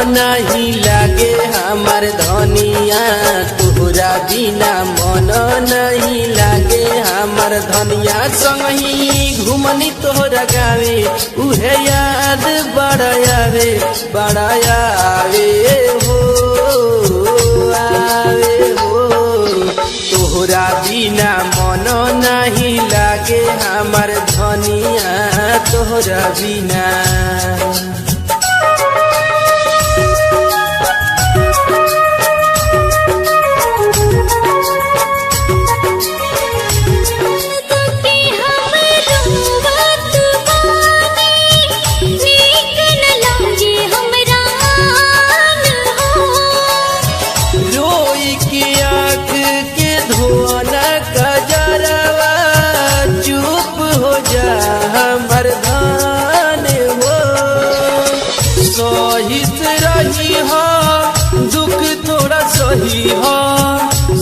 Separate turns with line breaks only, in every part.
नहीं लागे हमार धनिया, तोहरा बिना मन नहीं लागे हमार धनिया। संगही घुमनी तोहरा गावे उहे याद बड़ा आवे हो आवे हो। तोहरा बिना मन नहीं लागे हमार धनिया, तोहरा बिना।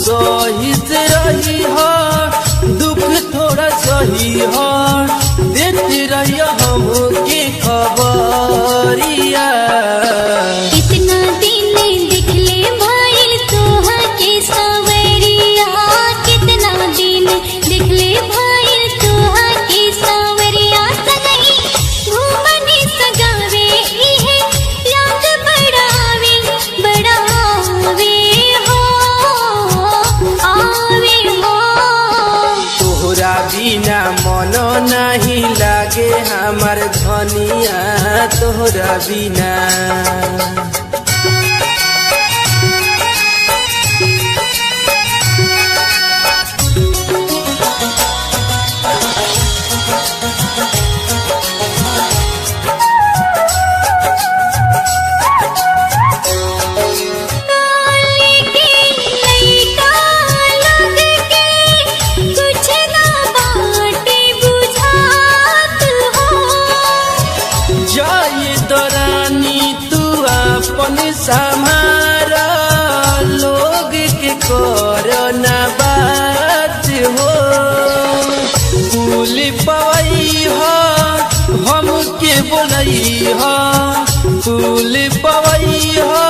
सहित रही हो दुख थोड़ा सही हो, देते रही हमके खबरिया।
कितना दिन दिखले भाई तोहा के सावरिया, कितना दिन दिखले भाई तोहा के सावरिया। सगही घूमनी सगावे इहे याद बड़ावे
तोहरा बिना मन नहीं लागे हमार धनिया, तोहरा बिना। समारा लोग के कोरोना बात हो, फूल पवई हो हमके बोलई हो, फूल पवई हो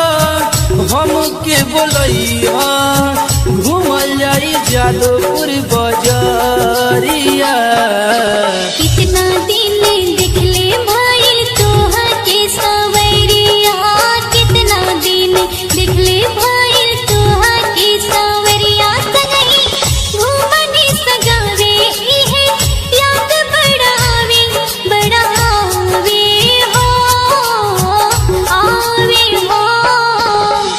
हमके बोलई हो। घूमल जाई जादवपुर बजरिया।
कितना दिन दिखले भाई तोहा के सावरिया, कितना दिन दिखले भाई तोहा के सावरिया। सगही घूमनी सगावे इहे याद बड़ावे हो।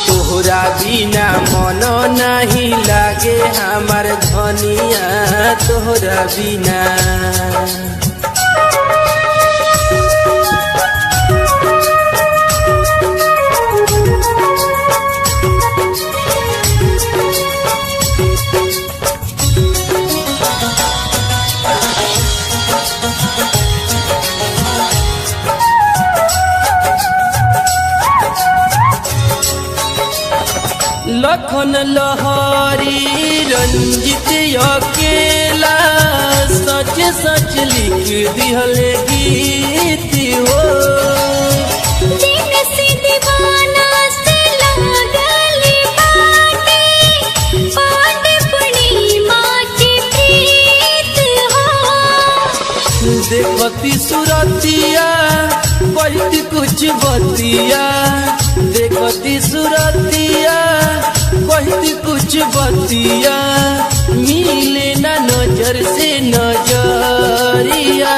तोहरा बिना मन नहीं लागे हमार धनिया, तोहरा बिना। लखन लहरी रंजित अकेला सच सच लिख दिहल गीत हो।
दिन से दीवाना से लागल बाटे, पाट पूर्णिमा की प्रीत हो।
देखती सुरतिया कहती कुछ बतिया, देखती सुरतिया कहती कुछ बतिया। मिले ना नजर से नजरिया।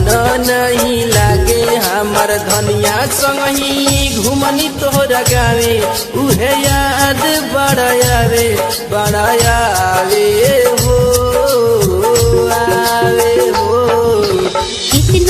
मन नहीं लागे हमार धनिया संगही घुमनी तोहरा गावे उहे याद बड़ा आवे हो आवे हो।
इतना